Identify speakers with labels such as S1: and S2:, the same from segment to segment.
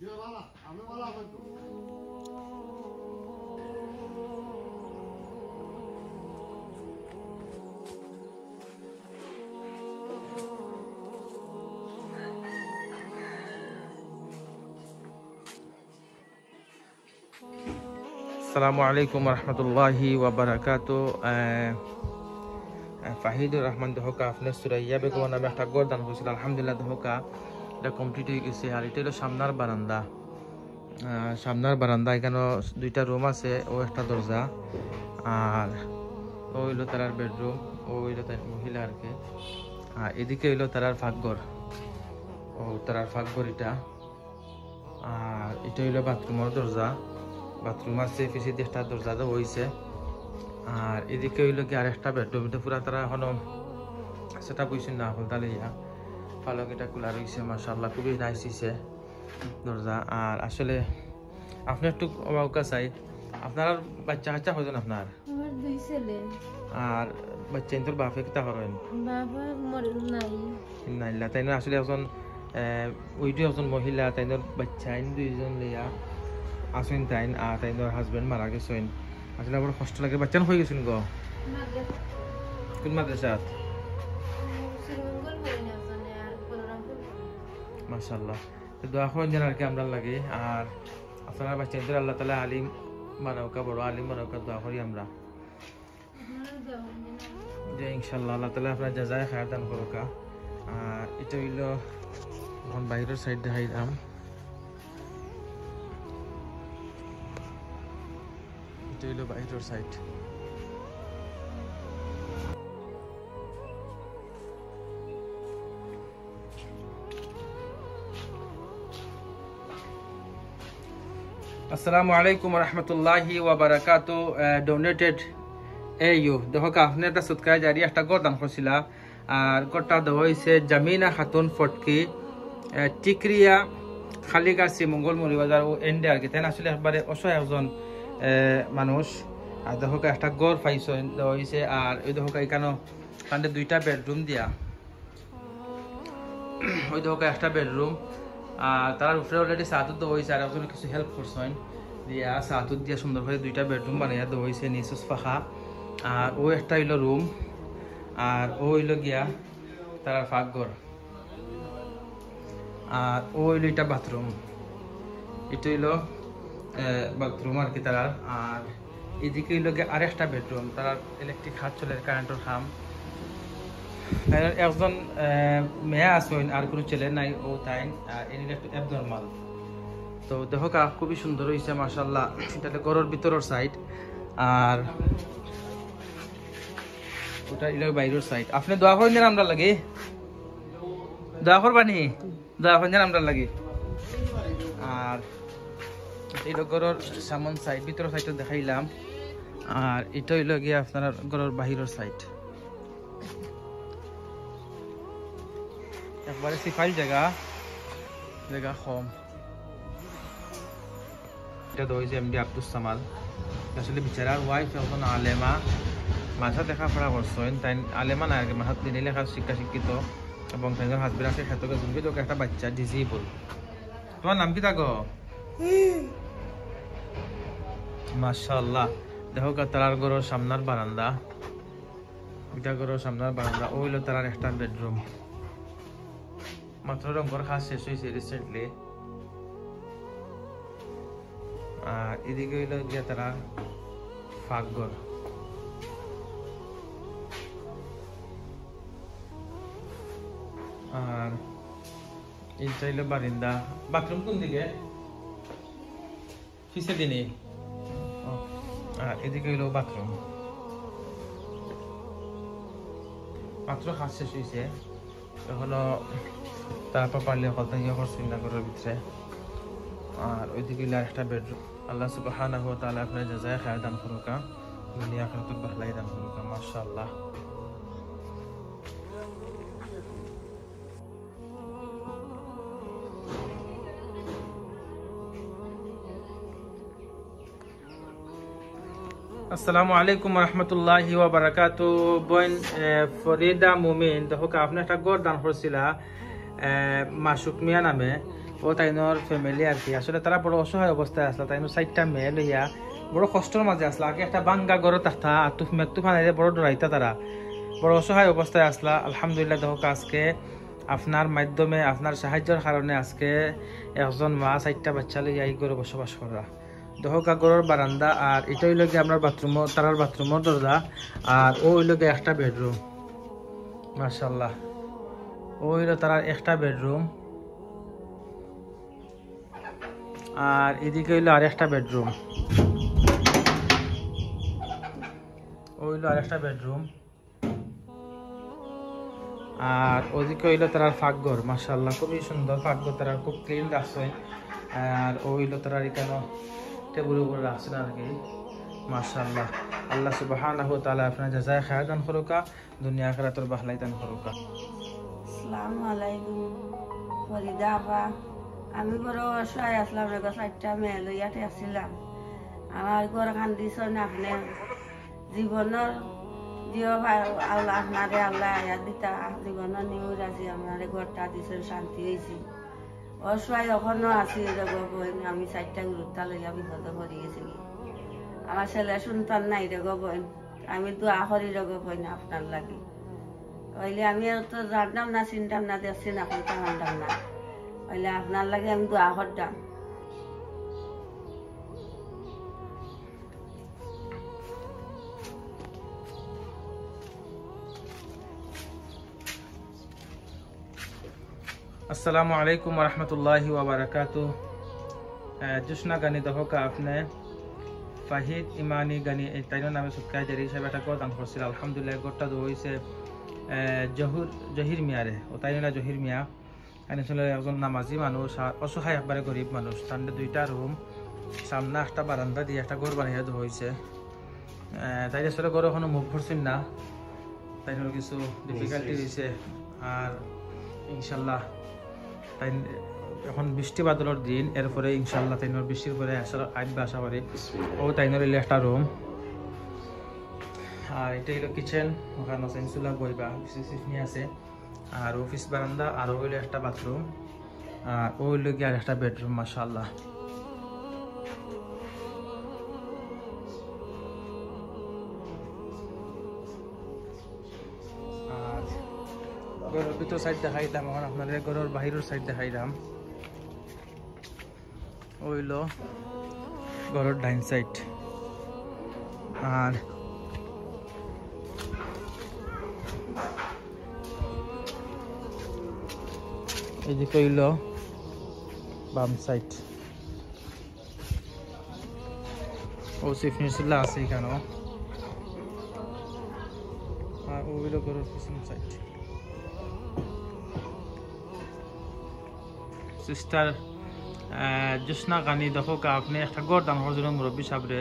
S1: আসসালামু আলাইকুম রহমতুল্লাহি ওয়াবারাকাতু। ফাহিদুর রহমান দহকা আপনার সুরাইয়া বেগম নামে একটা গড় দান করেছিল, আলহামদুলিল্লাহ দহকা এটা কমপ্লিট হয়ে গেছে। আর এটা হলো সামনার বারান্দা, এখানে দুইটা রুম আছে, ও একটা দরজা, আর ও হইলো তার বেডরুম, ও হইলো তার মহিলা আর কি। আর এদিকে হইলো তার ফাঁকঘর, ও তার ফাঁকঘর এটা। আর এটা হইলো বাথরুমের দরজা, বাথরুম আছে, পিছিয়ে একটা দরজা দেওয়া হয়েছে। আর এদিকে হইলো কি আর একটা বেডরুম, এটা পুরা তারা এখনো সেটা বুঝছেন না হল তাহলে পালক এটা খোলা রয়েছে, মাশাআল্লাহ খুবই নাইস হয়েছে দরজা। আর আসলে আপনি একটু অবাক চাই, আপনার বাচ্চা কাচ্চা হয়েছেন আপনার?
S2: আমার দুই ছেলে।
S1: আর বাচ্চা তোর বাপে কিতা করেন?
S2: বাবা নাই
S1: নাইলা তাই আসলে একজন ওইটি একজন মহিলা, তাই বাচ্চা দুইজন লইয়া আসেন তাইন, আর তাই হাজবেন্ড মারা গেছেন। আসলে আমার কষ্ট লাগে, বাচ্চা হয়ে গেছেন গো। কোন মাদ্রাসাত? মাশাআল্লাহ, দোয়া করেন যেন আর কি আমরা লাগে। আর আপনার বাচ্চাদের আল্লাহ তাআলা আলিম বানাওকা, বড় আলিম বানাওকা দোয়া করি আমরা, যে ইনশাআল্লাহ আল্লাহ তাআলা আপনার জাযায়ে খায়র দান করুকা। আর এটা হইল এখন বাইরের সাইড দেখাইলাম, এটা হইল বাইরের সাইড। আসসালামু আলাইকুম রহমতুল্লাহি ওয়াবারাকাতু। ডোনেটেড এইউ দেখো আপনি একটা সৎকার জারি একটা গড় দান করছিল, আর গড়টা দেওয়া হয়েছে জামিনা খাতুন ফটকি, টিকরিয়া খালিগাছি মঙ্গল মরিবাজার ও এন্ডে আর কি। তাই আসলে একবারে অসহায় একজন মানুষ। আর দেখো একটা গড় পাইছ দেওয়া হয়েছে। আর ওই দেখো এখানে কান্ডে দুইটা বেডরুম দিয়া, ওই দেখো একটা বেডরুম। আর তার উপরে অলরেডি সাতুত দেওয়া হয়েছে, আর একজন কিছু হেল্প করছেন দিয়া সাতুত দিয়া সুন্দর করে দুইটা বেডরুম বানাইয়া দেওয়া হয়েছে, নিচুস পাখা। আর ও একটা হইলো রুম, আর ও হইলো গিয়া তার ফাঁকঘর, আর ও হইলো এটা বাথরুম। এটা হইলো বাথরুম আর কি তার। আর এদিকে হইলো গিয়ে আরেকটা বেডরুম, তার ইলেকট্রিক হাত চলে, কারেন্টের খাম। একজন মেয়ে আসেন, আর কোনো ছেলে নাই, ও তাই এনে একটু অ্যাবনর্মাল। তো দেখো খুবই সুন্দর হয়েছে মাশাআল্লাহ। এটা ঘরের ভিতরের সাইড, আর ওটা ইলো বাইরের সাইড। আপনি দোয়া করেন যেন আমরা লাগে, দোয়া করবানি, দোয়া করেন যেন আমরা লাগে। আর এই ঘরের সামন সাইড, ভিতরের সাইডটা দেখাইলাম। আর এটা হইলো গিয়ে আপনার ঘরের বাহিরের সাইড, একবারে সিফাইল জায়গা কম। এটা দইছে এমডি আব্দুস সামাল, আসলে বিচারার ওয়াইফ এখন আলেমা, মাথা লেখাপড়া করছেন। তাই আলেমা না আর কি, মাথাত দিনে লেখা শিক্ষিত, এবং তাইদের হাজবেন্ড আছে ক্ষেত্রে জুনবি লোক একটা বাচ্চা ডিজিবল। তোমার নাম কি থাকো? মাশাআল্লাহ দেখো তার ঘরের সামনার বারান্দা, এটা ঘরের সামনার বারান্দা। ও হইলো তার একটা বেডরুম, মাত্র রঙের কাজ শেষ হয়েছে রিসেন্টলি। আর এদিকে হইলো গিয়া তারা ফাঁকঘর। আর এইটা হইলো বারিন্দা। বাথরুম কোন দিকে? পিছে দিনে। আর এদিকে হইলো বাথরুম, মাত্র কাজ শেষ হয়েছে, এখনো তারপর পারলে কথা ইয়ে করছেন না ঘরের ভিতরে। আর ওইদিকে একটা বেডরুম। আল্লাহ সুবহানাহু ওয়া তাআলা আপনার জাযায়ে খায়র দান করুকা, দুনিয়া আখিরাত ভালাই দান করুকা। মাশাআল্লাহ। আসসালামু আলাইকুম রহমতুল্লাহি ওয়া বারাকাতু। বোন ফরিদা মুমিন দেখো আপনি একটা গড় দান করছিলা মাসুক মিয়া নামে, ও তাইনোর ফ্যামিলি আর কি আসলে তারা বড় অসহায় অবস্থায় আসলা তাইনো 4টা মেয়ে লইয়া বড় কষ্টের মাঝে আসলা আগে একটা বাঙ্গা ঘরে থাকতা আর তুফান আইলে বড় ডরাইতা তারা বড় অসহায় অবস্থায় আসলা আলহামদুলিল্লাহ দেখো আজকে আপনার মাধ্যমে আপনার সাহায্যের কারণে আজকে একজন মা 4টা বাচ্চা লইয়া এই ঘরে বসবাস করা দেখো ঘরের বারান্দা আর এটা হইল গিয়ে আপনার বাথরুম তারার বাথরুমের দরজা আর ও হইল গিয়ে একটা বেডরুম মাশাআল্লাহ ও হইল তারার একটা বেডরুম আর এদিকে হইলো আরেকটা বেডরুম হইলো আরেকটা বেডরুম আর ওদিকে হইলো তার ফাঁকঘর মাশাআল্লাহ খুবই সুন্দর ফাঁকঘর তার খুব ক্লিন রাখছে আর ও হইলো তার এখানে টেবিলের উপর রাখছে আর কি মাশাআল্লাহ আল্লাহ সুবহানাহু ওয়া তাআলা আপনার জাযায়ে খায়র দান করুকা দুনিয়া আখিরাতের ভালাই দান করুকা
S3: আসসালামু আলাইকুম ফরিদা আপা আমি বড় অসহায় আসলাম রে 4টা মেয়ে লইয়াতে আসছিলাম আমার ঘর কান্দিছন আপনি জীবনের দিও আল্লাহ আপনারে আল্লাহ আয়া দিতা জীবনের নিউ রাজি আপনারে ঘরটা দিছেন শান্তি হয়েছি অসহায় এখনো আছি বইন আমি 4টা গুরুত্বা লইয়া বিপদে পড়ে গেছি আমার ছেলে সন্তান নাই রে বইন আমি দোয়া করি রে বইন আপনার লাগে হইলে আমি তো জানতাম না চিনতাম না দেখছেন আপনি তো জানতাম না হইলে আপনার লাগে আমি দোয়া করতাম
S1: আসসালামু আলাইকুম ওয়া রাহমাতুল্লাহি ওয়া বারাকাতুহু জুসনা গানি দহকা আপনি ফাহিদ ইমানি গানি এই তাইনের নামে সুৎকাই জারি হিসাবে একটা কথা দান করছিল আলহামদুলিল্লাহ গোটা তো হয়েছে জহির মিয়ারে ও তাই না জহির মিয়া আসলে একজন নামাজি মানুষ আর অসহায় একবারে গরিব মানুষ তার 2টা রুম সামনে একটা বারান্দা দিয়ে একটা ঘর বানিয়ে দেওয়া হয়েছে তাই আসলে ঘরে এখনো মুখ ভরছেন না তাই কিছু ডিফিকাল্টি হয়েছে আর ইনশাল্লাহ তাই এখন বৃষ্টি বাদলের দিন এরপরে ইনশাল্লাহ তাইনোর বৃষ্টির পরে আসবে আশা করি ও তাইনোর এলে একটা রুম আর এটা হলো কিচেন ওখানে সেন্সুলা বইবা সিফনি আছে আর অফিস বারান্দা আর হইলো একটা বাথরুম আর ও হইলো গিয়ে আর একটা বেডরুম মাশাআল্লাহ আর ঘরের ভিতর সাইড দেখাইলাম এখন আপনাদের ঘরের বাহিরের সাইড দেখাইলাম হইলো ঘরের ডাইন সাইড আর এদিকে হইলো বাম সাইড ও সিফনিসুল্লাহ আছে এখানে আর ও হইলো ঘরের পিছন সাইড সিস্টার জোসনা গানি দেখো আপনি একটা গড় দান হওয়ার জন্য মুরব্বী সাবরে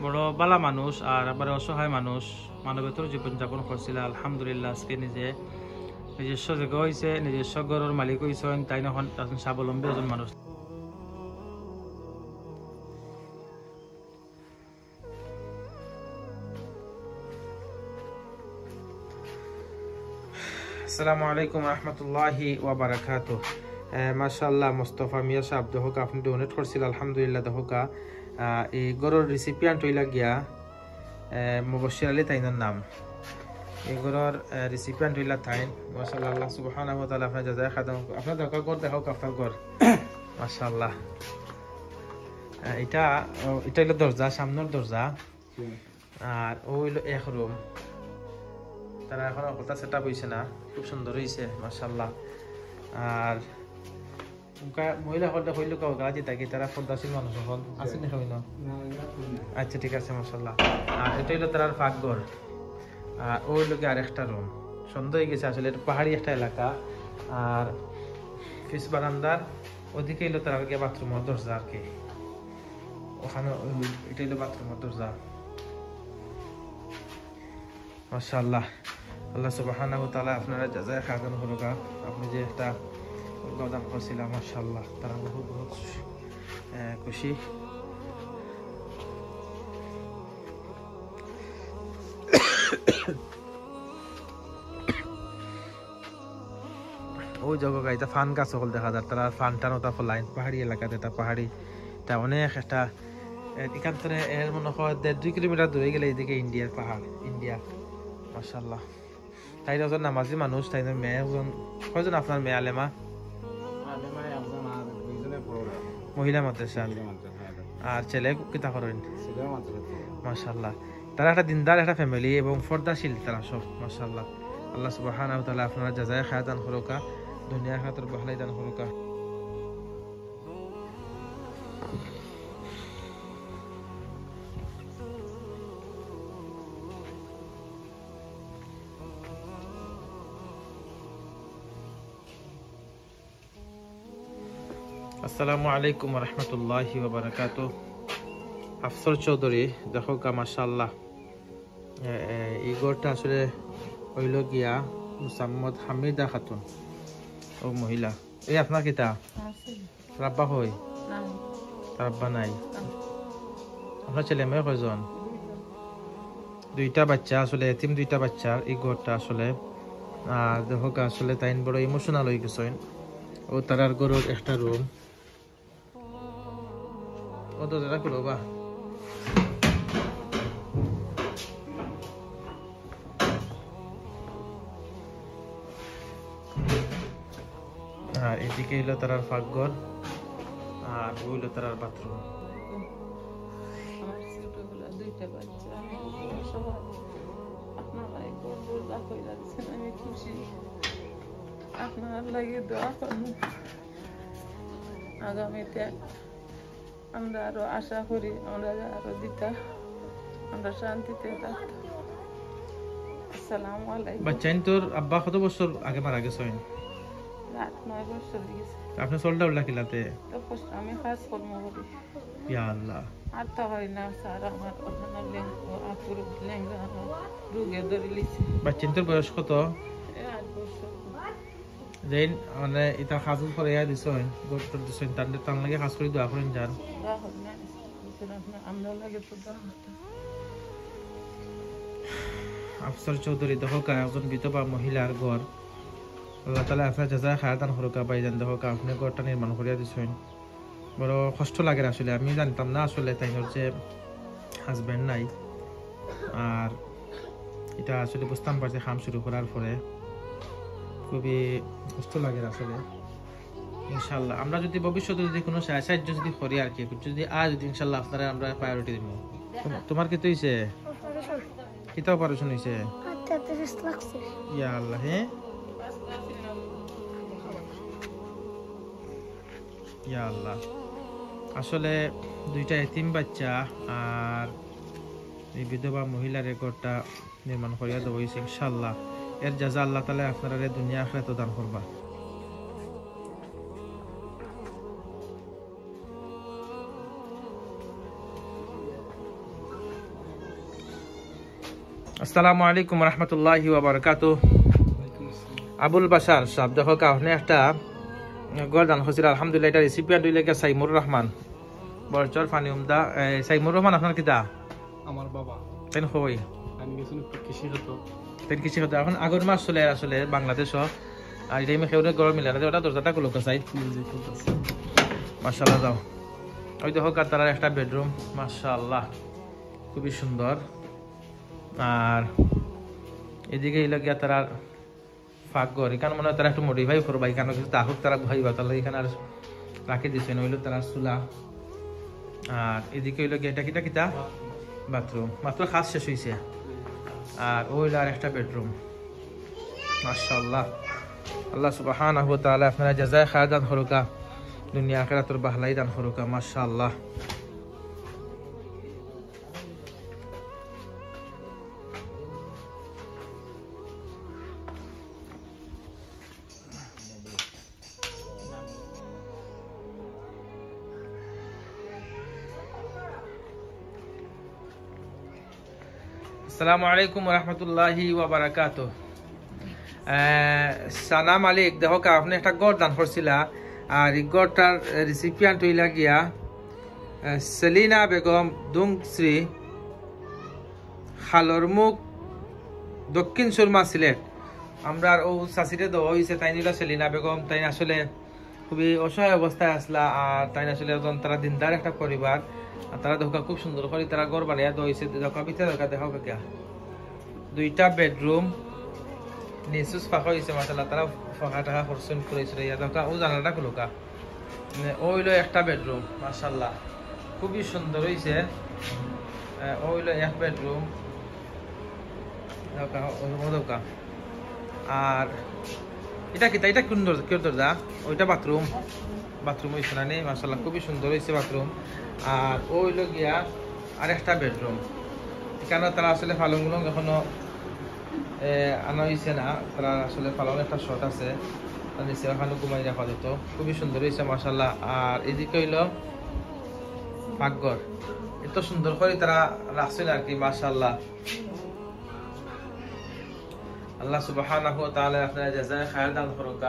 S1: বড় বালা মানুষ আর আবার অসহায় মানুষ মানবেতর জীবনযাপন করছিল আলহামদুলিল্লাহ আজকে নিজস্ব জায়গা হয়েছে নিজস্ব ঘরের মালিক হয়েছেন তাই নখন স্বাবলম্বী একজন মানুষ আসসালামু আলাইকুম রহমতুল্লাহি ওয়া বারাকাতুহু মাশাআল্লাহ মুস্তাফা মিয়া সাহেব দেখো আপনি ডোনেট করছিল আলহামদুলিল্লাহ দেখো এই গরুর রেসিপিয়ান্ট হইলা গিয়া মুবশির আলী তাইনার নাম এই গরুর রেসিপিয়ান্ট হইলা তাইন মাশাআল্লাহ আল্লাহ সুবহানাহু ওয়া তাআলা আপনার জাযায়ে খাদাম আপনার দেখো গর দেখো আপনার গর মাশাআল্লাহ এটা হইলো দরজা সামনের দরজা আর ও হইলো এক রুম তারা এখন কথা সেটআপ হইছে না খুব সুন্দর হইছে মাশাআল্লাহ আর মহিলা হলটা হইলো কাউ গাজি থাকি তারা পদ্মাশীল মানুষ হল আছে না হইল আচ্ছা ঠিক আছে মাশাআল্লাহ আর এটা হইলো তার ফাঁকঘর আর ও হইলো কি আরেকটা রুম সুন্দর হয়ে গেছে আসলে এটা পাহাড়ি একটা এলাকা আর ফিস বারান্দার ওদিকে হইলো তার আগে বাথরুমের দরজা আর কি ওখানে এটা হইলো বাথরুমের দরজা মাশাআল্লাহ আল্লাহ সুবহানাহু ওয়া তাআলা আপনারা জাযায়ে খায়র দান করুক আপনি যে একটা গদান করছিলাম মাশাআল্লাহ তারা বহুত খুশি ওই জায়গা এটা ফান গাছ সকল দেখা যায় তারা ফান টান ওটা ফলাইন পাহাড়ি এলাকাতে এটা পাহাড়ি এটা অনেক একটা এখান থেকে এর মনে হয় 1.5-2 কিলোমিটার দূরে গেলে এইদিকে ইন্ডিয়ার পাহাড় ইন্ডিয়া মাশাআল্লাহ তাই একজন নামাজি মানুষ তাই মেয়ে একজন কয়জন আপনার মেয়ে আলেমা মহিলা মাদ্রাসা আর ছেলে কিতা করেন মাশাআল্লাহ তারা একটা দিনদার একটা ফ্যামিলি এবং পর্দাশীল তারা সব মাশাআল্লাহ আল্লাহ সুবহানাহু ওয়া তাআলা আপনারা জাযায়ে খায়র দান করুকা দুনিয়া আখিরাতের ভালাই দান করুকা আসসালামু আলাইকুম ওয়া রাহমাতুল্লাহি ওয়া বারাকাতুহু আফসর চৌধুরী দেখো কা মাশাআল্লাহ এই ঘরটা আসলে হইল গিয়া মুসাম্মদ হামিদা খাতুন ও মহিলা এই আপনার কিতা রাব্বা হই রাব্বা নাই আপনার ছেলে মেয়ে কয়জন দুইটা বাচ্চা আসলে এতিম দুইটা বাচ্চার এই ঘরটা আসলে দেখো কা আসলে তাইন বড় ইমোশনাল হয়ে গেছেন ও তারার ঘরের একটা রুম ও তো যারা করো বা আর এদিকে হইলো তারার পাকঘর আর হইলো তারার বাথরুম
S4: আমার ছোটবেলা দুইটা বাচ্চা আমি সবাই আপনারা একবার দোয়া করে দিচ্ছেন আমি খুশি আপনার লাগে দোয়া করুন আগামীতে আমরা আরো আশা করি আমরা আরো দিতা আমরা শান্তিতে থাকতাম আসসালামু আলাইকুম
S1: বাচ্চাইন তোর আব্বা কত বছর আগে মারা গেছেন
S4: 8-9 বছর গেছে
S1: আপনি সোলটা উল্লা কিলাতে
S4: তো কষ্ট আমি কাজ কর্ম করি
S1: ইয়া আল্লাহ
S4: আর তো হয় না স্যার আমার ওখানে আপুর লেঙ্গা রোগে ধরে লিছে
S1: বাচ্চাইন তোর বয়স কত
S4: 8 বছর
S1: যেন মানে এটা কাজ করে ইয়া দিছেন গোটর দিছেন তার লাগে কাজ করে দোয়া করেন যান
S4: দোয়া করি না আমরা লাগে তো দোয়া
S1: আফসর চৌধুরী দেখো কা একজন বিধবা মহিলার ঘর আল্লাহ তাআলা আপনার জাযায়ে খায়র দান করুক ভাইজান দেখো কা আপনি ঘরটা নির্মাণ করিয়া দিছেন বড় কষ্ট লাগে আসলে আমি জানতাম না আসলে তাইনোর যে হাজবেন্ড নাই আর এটা আসলে বুঝতাম পারছি কাম শুরু করার পরে খুবই কষ্ট লাগে আসলে ইনশাআল্লাহ আমরা যদি ভবিষ্যতে যদি কোনো সাহায্য যদি করি আর কি যদি যদি ইনশাআল্লাহ আপনারা আমরা প্রায়োরিটি দিব তোমার কি হইছে কিতা অপারেশন হইছে ইয়া আল্লাহ হ্যাঁ ইয়া আল্লাহ আসলে দুইটা এতিম বাচ্চা আর এই বিধবা মহিলার রেকর্ডটা নির্মাণ করিয়া দেবো ইনশাআল্লাহ এর জাযা আল্লাহ তাআলা আপনারা দুনিয়া আখিরাত দান করবা আসসালামু আলাইকুম ওয়া রাহমাতুল্লাহি ওয়া বারাকাতুহু আবুল বাশার সাহেব দেখো কাহনে একটা গর্দান হসির আলহামদুলিল্লাহ এটা রেসিপিয়ান্ট হইলে সাইমুর রহমান বরচর ফানি উমদা সাইমুর রহমান আপনার কিতা
S5: আমার বাবা
S1: তেন হই
S5: আমি গেছিল একটু কৃষি হতো
S1: তেন কৃষি হতো এখন আগর মাস চলে আসলে বাংলাদেশ আর এই টাইমে খেউরে গরম মিলে না ওটা দরজাটা খুলো চাই মাশাআল্লাহ যাও ওই দেখো তার একটা বেডরুম মাশাআল্লাহ খুবই সুন্দর আর এদিকে এলো গিয়া তারা ফাঁকঘর এখানে মনে হয় তারা একটু মডিফাই করবা এখানে কিছু তাহুক তারা ভাইবা তাহলে এখানে আর রাখি দিচ্ছে নইলো তারা চুলা আর এদিকে হইলো গিয়া এটা কিটা কিটা বাথরুম মাত্র খাস শেষ হয়েছে আর ওইলো আর একটা বেডরুম মাশাআল্লাহ আল্লাহ সুবহানাহু ওয়া তাআলা আপনারা জাযায়ে খায়র দান করুকা দুনিয়া আখিরাতের ভালাই দান করুকা মাশাআল্লাহ আসসালামু আলাইকুম ওয়া রাহমাতুল্লাহি ওয়া বারাকাতুহু সানা মালিক দেখো কা আপনি একটা গড় দান করছিলা আর এই গড়টার রিসিপিয়েন্ট হইলা গিয়া সেলিনা বেগম দুংশ্রী খালরমুখ দক্ষিণ সুরমা সিলেট আমরা ও চাষিরে দেওয়া হয়েছে তাই নিল সেলিনা বেগম, তাই আসলে খুবই অসহায় অবস্থায় আসলা। আর তাই আসলে একজন তারা দিনদার একটা পরিবার, আর তারা দেখা খুব সুন্দর করে তারা ঘর বানিয়ে দেওয়া হয়েছে। দেখা পিঠে দেখা দেখাও কেয়া 2টা বেডরুম নিচুস ফাঁকা হয়েছে মাসাল্লাহ, তারা ফাঁকা টাকা খরচন করেছিল। ইয়া দেখা ও জানালাটা খুলুকা, ও হইলো একটা বেডরুম মাসাল্লাহ খুবই সুন্দর হয়েছে। ও হইলো 1 বেডরুম দেখা। আর এটা কি এটা কোন দরজা? ওইটা বাথরুম হয়েছে না নেই মাসাল্লাহ খুবই সুন্দর হয়েছে বাথরুম। আর ও হইলো গিয়া আর একটা বেডরুম। এখানে তারা আসলে ফালং এখনো আনা হয়েছে না, তারা আসলে ফালং একটা শট আছে তার নিচে ওখানে ঘুমাই রাখা যেত। খুবই সুন্দর হয়েছে মাসাল্লাহ। আর এদিকে হইলো পাকঘর, এত সুন্দর করে তারা রাখছিল আর কি মাশাআল্লাহ। আল্লাহ সুবহানাহু ওয়া তাআলা আপনারা জাযায়ে খায়ের দান করুক।